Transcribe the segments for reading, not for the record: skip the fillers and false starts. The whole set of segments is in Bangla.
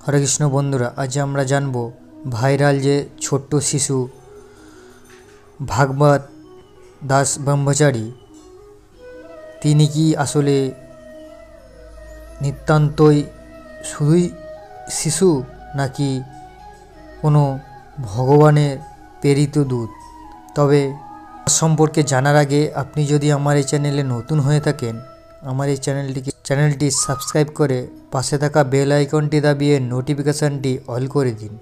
हरे कृष्ण बंधुरा आज आमरा जानबो भाइराल जे छोट्ट शिशु भागवत दास ब्रह्मचारी तिनी कि आसले नितान्तई शुधुई शिशु नाकि कोनो भगवानेर प्रेरित दूत। तबे सम्पर्के जानार आगे आपनी यदि आमार चैनेले नतून हये थाकेन आमार चैनलटी सबस्क्राइब करे पाशे थाका बेल आइकनटी दाबिये नोटिफिकेशनटी अल करे दिन,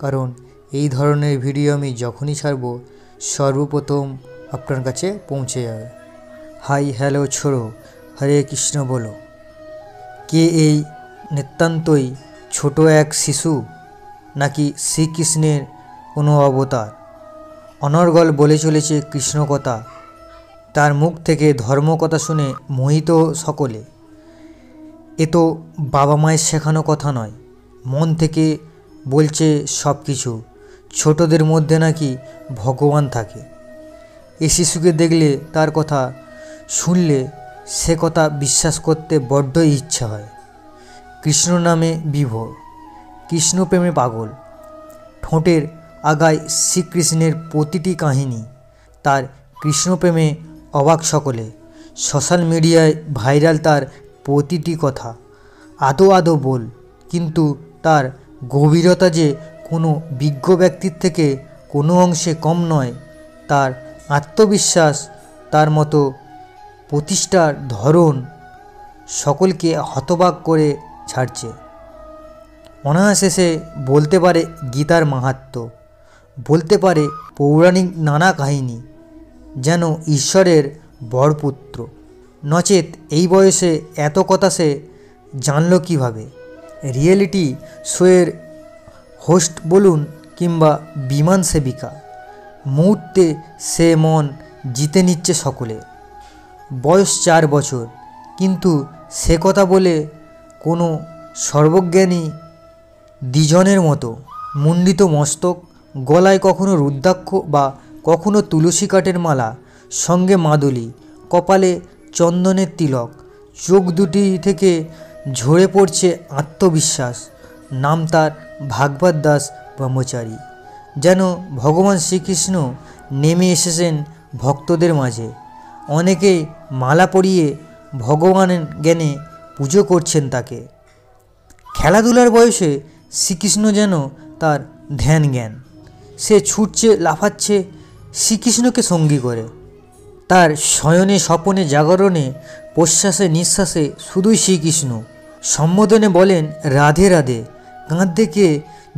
कारण এই ধরনের ভিডিও আমি যখনই ছাড়ব সর্বপ্রথম আপনার কাছে পৌঁছে যাবে। হাই হ্যালো ছোড়ো, হরে কৃষ্ণ বলো। কে এই নিতান্তই ছোট এক শিশু নাকি শ্রীকৃষ্ণের কোনো অবতার? অনর্গল বলে চলেছে কৃষ্ণ কথা, তার মুখ থেকে ধর্ম কথা শুনে মোহিত সকলে। এ তো বাবা মায়ের শেখানো কথা নয়, মন থেকে বলছে সব কিছু। ছোটদের মধ্যে নাকি ভগবান থাকে। এই শিশুকে দেখলে, তার কথা শুনলে সে কথা বিশ্বাস করতে বড্ডই ইচ্ছা হয়। কৃষ্ণ নামে বিভোর, কৃষ্ণ প্রেমে পাগল, ঠোঁটের আগায় শ্রীকৃষ্ণের প্রতিটি কাহিনী, তার কৃষ্ণপ্রেমে অবাক সকলে। সোশ্যাল মিডিয়ায় ভাইরাল তার প্রতিটি কথা, আদো আদো বল, কিন্তু তার গভীরতা যে কোনো বিজ্ঞ ব্যক্তির থেকে কোনো অংশে কম নয়। তার আত্মবিশ্বাস, তার মতো প্রতিষ্ঠার ধরন সকলকে হতবাক করে ছাড়ছে। অনায়াসে সে বলতে পারে গীতার মাহাত্ম্য, বলতে পারে পৌরাণিক নানা কাহিনী, যেন ঈশ্বরের বরপুত্র। নচেত এই বয়সে এত কথা সে জানল কীভাবে? রিয়েলিটি শোয়ের হোস্ট বলুন কিংবা বিমান সেবিকা, মুহূর্তে সে মন জিতে নিচ্ছে সকলে। বয়স 4 বছর, কিন্তু সে কথা বলে কোনো সর্বজ্ঞানী দ্বিজনের মতো। মুণ্ডিত মস্তক, গলায় কখনো রুদ্রাক্ষ বা কখনো তুলসী কাঠের মালা, সঙ্গে মাদুলি, কপালে চন্দনের তিলক, চোখ দুটি থেকে ঝরে পড়ছে আত্মবিশ্বাস। নাম তার ভাগবত দাস ব্রহ্মচারী। যেন ভগবান শ্রীকৃষ্ণ নেমে এসেছেন ভক্তদের মাঝে। অনেকেই মালা পরিয়ে ভগবানের জ্ঞানে পুজো করছেন তাকে। খেলাধুলার বয়সে শ্রীকৃষ্ণ যেন তার ধ্যান জ্ঞান। সে ছুটছে, লাফাচ্ছে শ্রীকৃষ্ণকে সঙ্গী করে। তার শয়নে স্বপনে জাগরণে প্রশ্বাসে নিঃশ্বাসে শুধুই শ্রীকৃষ্ণ। সম্বোধনে বলেন রাধে রাধে। কাঁধে কে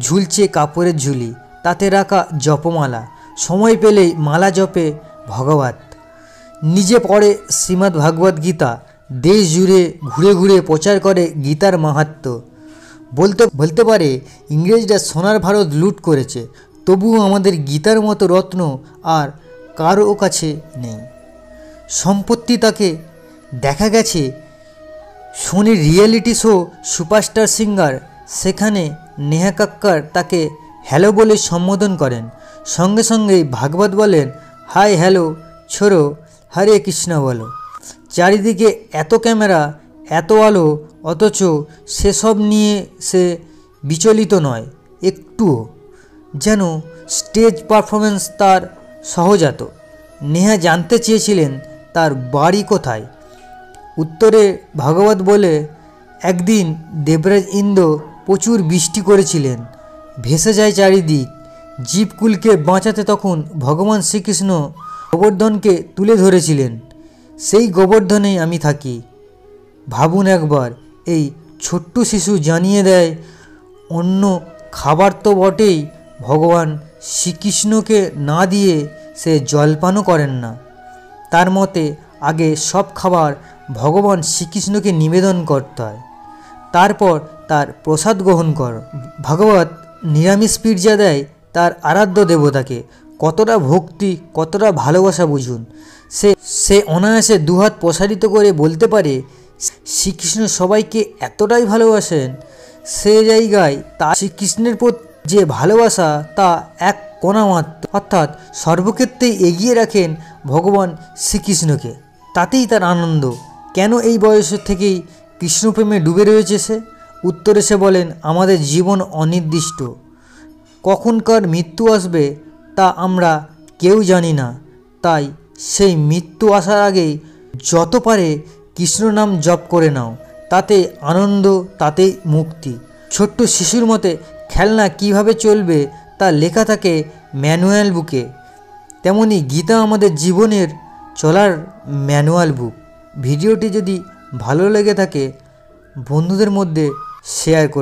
ঝুলছে কাপড়ের ঝুলি, তাতে রাখা জপমালা, সময় পেলেই মালা জপে ভগবত। নিজে পড়ে শ্রীমদ্ ভাগবত গীতা, দেশ জুড়ে ঘুরে ঘুরে প্রচার করে গীতার মাহাত্ম্য। বলতে পারে ইংরেজরা সোনার ভারত লুট করেছে, তবুও আমাদের গীতার মতো রত্ন আর কারও কাছে নেই। সম্পত্তি তাকে দেখা গেছে সোনির রিয়েলিটি শো সুপারস্টার সিঙ্গার, সেখানে নেহা কাক্কার তাকে হ্যালো বলে সম্বোধন করেন। সঙ্গে সঙ্গেই ভাগবত বলেন হাই হ্যালো ছোড়ো, হরে কৃষ্ণ বলো। চারিদিকে এত ক্যামেরা, এত আলো, অথচ সেসব নিয়ে সে বিচলিত নয় একটুও। যেন স্টেজ পারফরমেন্স তার সহজাত। নেহা জানতে চেয়েছিলেন তার বাড়ি কোথায়। উত্তরে ভাগবত বলে একদিন দেবরাজ ইন্দ্র প্রচুর বৃষ্টি করেছিলেন, ভেসে যায় চারিদিক। জীবকুলকে বাঁচাতে তখন ভগবান শ্রীকৃষ্ণ গোবর্ধনকে তুলে ধরেছিলেন। সেই গোবর্ধনেই আমি থাকি। ভাবুন একবার, এই ছোট্ট শিশু জানিয়ে দেয় অন্য খাবার তো বটেই, ভগবান শ্রীকৃষ্ণকে না দিয়ে সে জলপানও করেন না। তার মতে আগে সব খাবার ভগবান শ্রীকৃষ্ণকে নিবেদন করতে হয়, তারপর তার প্রসাদ গ্রহণ কর। ভাগবত নিরামিষ পির্জা দেয় তার আরাধ্য দেবতাকে। কতটা ভক্তি, কতটা ভালোবাসা বুঝুন। সে অনায়াসে দুহাত প্রসারিত করে বলতে পারে শ্রীকৃষ্ণ সবাইকে এতটাই ভালোবাসেন। সে জায়গায় তার শ্রীকৃষ্ণের প্রতি যে ভালোবাসা তা এক কণা মাত্র, অর্থাৎ সর্বক্ষেত্রেই এগিয়ে রাখেন ভগবান শ্রীকৃষ্ণকে। তাতেই তার আনন্দ। কেন এই বয়স থেকেই কৃষ্ণপ্রেমে ডুবে রয়েছে সে? উত্তরে সে বলেন, আমাদের জীবন অনির্দিষ্ট, কখনকার মৃত্যু আসবে তা আমরা কেউ জানি না। তাই সেই মৃত্যু আসার আগেই যত পারে কৃষ্ণ নাম জপ করে নাও, তাতে আনন্দ, তাতেই মুক্তি। ছোট্ট শিশুর মতে খেলনা কিভাবে চলবে তা লেখা থাকে ম্যানুয়াল বুকে, তেমনি গীতা আমাদের জীবনের চলার ম্যানুয়াল বুক। ভিডিওটি যদি ভালো লেগে থাকে বন্ধুদের মধ্যে শেয়ার করুন।